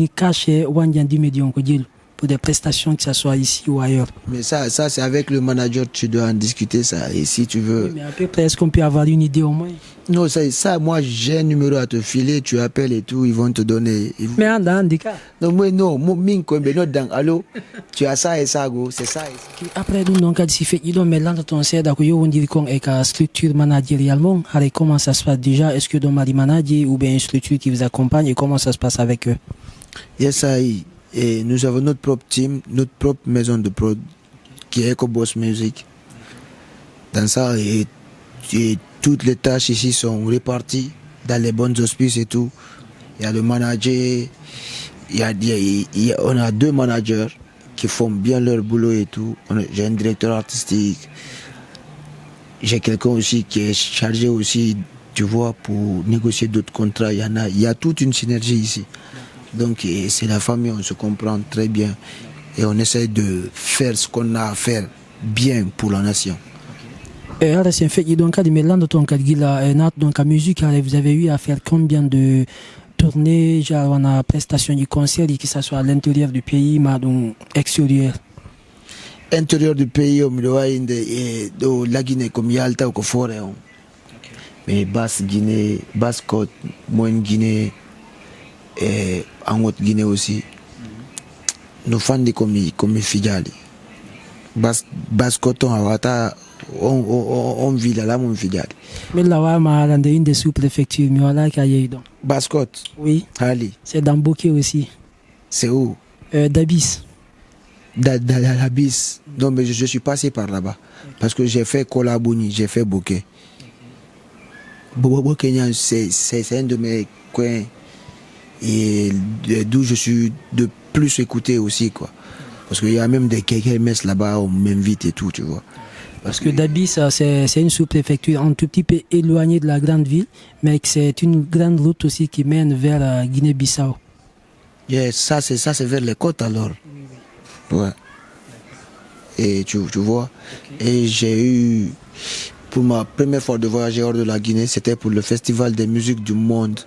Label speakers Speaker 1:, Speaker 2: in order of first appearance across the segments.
Speaker 1: cash Wandiandi Medion pour des prestations, que ce soit ici ou ailleurs.
Speaker 2: Mais ça c'est avec le manager, tu dois en discuter ça. Et si tu veux...
Speaker 1: Oui, mais à peu près, est-ce qu'on peut avoir une idée au moins?
Speaker 2: Non, ça, moi j'ai un numéro à te filer, tu appelles et tout, ils vont te donner.
Speaker 1: Mais en handicap.
Speaker 2: Non, moi non, allô, tu as ça et ça, go, c'est ça et ça.
Speaker 1: Après, nous, donc, si fait, il doit mettre ton site, on dit qu'on est qu'à structure managérialement. Alors, comment ça se passe déjà? Est-ce que dans ma manager ou bien une structure qui vous accompagne et comment ça se passe avec eux?
Speaker 2: Yes, et nous avons notre propre team, notre propre maison de prod qui est EcoBoss Music. Dans ça, et toutes les tâches ici sont réparties dans les bons auspices et tout. Il y a le manager, on a 2 managers qui font bien leur boulot et tout. J'ai un directeur artistique. J'ai quelqu'un aussi qui est chargé aussi, tu vois, pour négocier d'autres contrats. Il y a toute une synergie ici. Donc c'est la famille, on se comprend très bien. Et on essaie de faire ce qu'on a à faire bien pour la nation.
Speaker 1: Alors, c'est un fait, donc, la musique, vous avez eu à faire combien de tournées, genre, on a prestation du concert, que ce soit à l'intérieur du pays, mais donc, extérieur?
Speaker 2: Intérieur du pays, au milieu de la Guinée, comme Yalta ou Kofore. Mais basse Guinée, basse côte, moyenne Guinée, et en haute Guinée aussi. Nous fans de comme Fidjali. Basse côte, on vit là, mon Fidjali.
Speaker 1: Mais là, on une des sous-préfectures, mais voilà qu'il y a donc.
Speaker 2: Basse côte?
Speaker 1: Oui.
Speaker 2: Ali.
Speaker 1: C'est dans Bokeh aussi.
Speaker 2: C'est où?
Speaker 1: Dabis.
Speaker 2: Dabis. Non, mais je suis passé par là-bas. Parce que j'ai fait Kolabouni, j'ai fait Bokeh. Bokeh, c'est un de mes coins. Et d'où je suis de plus écouté aussi, quoi. Parce qu'il y a même des KKMS là-bas, on m'invite et tout, tu vois.
Speaker 1: Parce que Dabis, c'est une sous-préfecture un tout petit peu éloignée de la grande ville, mais c'est une grande route aussi qui mène vers Guinée-Bissau.
Speaker 2: Yeah, ça c'est vers les côtes alors. Ouais. Et tu vois. Okay. Et j'ai eu, pour ma première fois de voyager hors de la Guinée, c'était pour le Festival des musiques du monde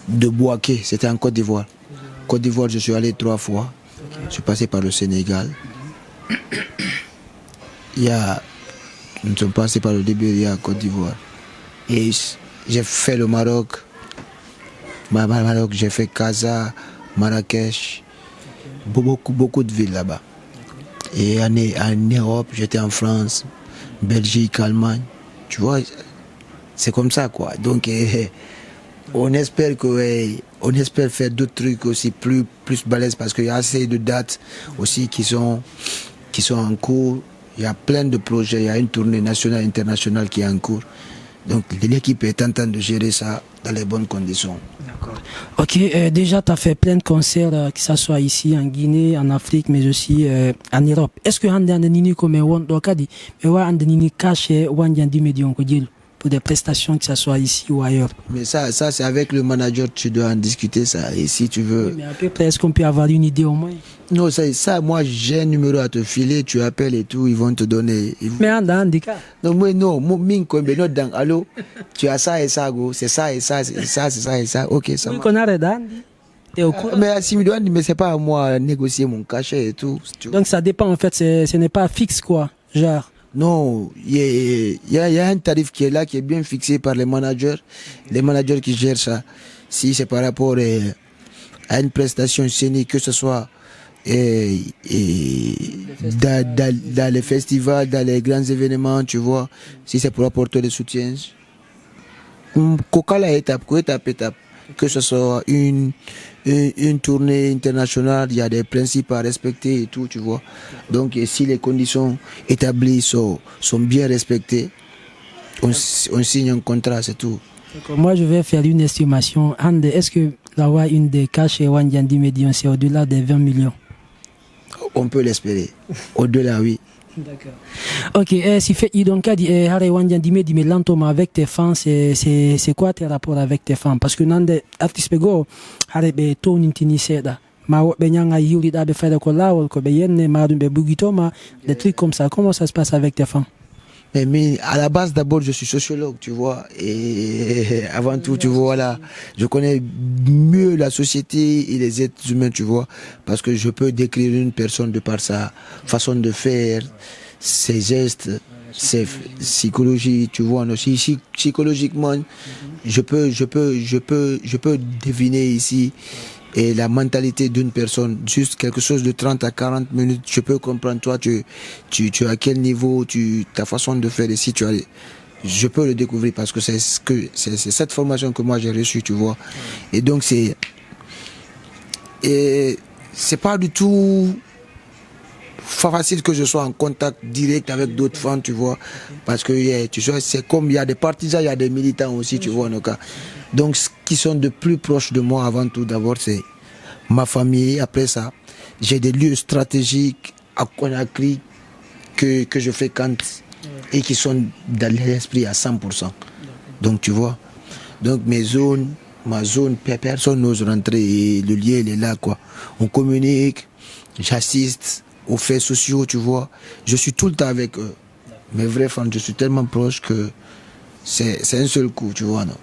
Speaker 2: de Bouaké, c'était en Côte d'Ivoire. Côte d'Ivoire, je suis allé 3 fois. Je suis passé par le Sénégal. Nous sommes passés par le Libéria, Côte d'Ivoire. Et j'ai fait le Maroc. Maroc, j'ai fait Casa, Marrakech. Beaucoup de villes là-bas. Et en Europe, j'étais en France, Belgique, Allemagne. Tu vois, c'est comme ça, quoi. Donc, on espère faire d'autres trucs aussi plus balèzes parce qu'il y a assez de dates aussi qui sont en cours. Il y a plein de projets, il y a une tournée nationale, internationale qui est en cours. Donc l'équipe est en train de gérer ça dans les bonnes conditions.
Speaker 1: D'accord. Ok, déjà tu as fait plein de concerts, que ce soit ici en Guinée, en Afrique, mais aussi en Europe. Est-ce que Andeni comme Wandokadi, mais Andeni cache Wandiandi Medion pour des prestations, que ce soit ici ou ailleurs?
Speaker 2: Mais ça c'est avec le manager, tu dois en discuter ça. Et si tu veux...
Speaker 1: Oui, mais à peu près, est-ce qu'on peut avoir une idée au moins?
Speaker 2: Non, ça, moi j'ai un numéro à te filer, tu appelles et tout, ils vont te donner.
Speaker 1: Mais en handicap?
Speaker 2: Non, moi non, allô, tu as ça et ça, go, c'est ça et ça, c'est ça et ça, ok, ça
Speaker 1: marche. Oui, qu'on arrête
Speaker 2: mais c'est pas à moi de négocier mon cachet et tout.
Speaker 1: Donc ça dépend en fait, ce n'est pas fixe quoi, genre.
Speaker 2: Non, il y a un tarif qui est là, qui est bien fixé par les managers qui gèrent ça. Si c'est par rapport à une prestation scénique, que ce soit dans les festivals, dans les grands événements, tu vois, si c'est pour apporter des soutiens, étape, que ce soit une tournée internationale, il y a des principes à respecter et tout, tu vois. Donc si les conditions établies sont bien respectées, on signe un contrat, c'est tout.
Speaker 1: Moi, je vais faire une estimation. Est-ce que là, une des cas chez Wandiandi Medion, c'est au-delà des 20 millions?
Speaker 2: On peut l'espérer. Au-delà, oui.
Speaker 1: D'accord. Ok, si fait donc dit Wandiandi Medion, mais lentement avec tes fans, c'est quoi tes rapports avec tes fans? Parce que nande artiste go, be to nintini seda. Ma benyanga yuli da be faire ko lawol ko be yenne ma dum be bugitoma, des trucs comme ça. Comment ça se passe avec tes fans?
Speaker 2: Mais à la base, d'abord, je suis sociologue, tu vois. Et avant tout, tu vois, là, je connais mieux la société et les êtres humains, tu vois. Parce que je peux décrire une personne de par sa façon de faire, ses gestes, ses psychologies, tu vois. Aussi, psychologiquement, je peux deviner ici. Et la mentalité d'une personne, juste quelque chose de 30 à 40 minutes, je peux comprendre, toi, tu à quel niveau, ta façon de faire ici, je peux le découvrir parce que c'est cette formation que moi j'ai reçue, tu vois. Et donc c'est pas du tout facile que je sois en contact direct avec d'autres fans, tu vois, parce que tu vois, c'est comme il y a des partisans, il y a des militants aussi, tu vois, en cas. Donc, ce qui sont de plus proches de moi avant tout, d'abord, c'est ma famille. Après ça, j'ai des lieux stratégiques à Conakry que je fréquente et qui sont dans l'esprit à 100%. Donc, tu vois, donc ma zone, personne n'ose rentrer et le lien, il est là, quoi. On communique, j'assiste aux faits sociaux, tu vois. Je suis tout le temps avec eux. Mes vrais fans, je suis tellement proche que c'est un seul coup, tu vois, non.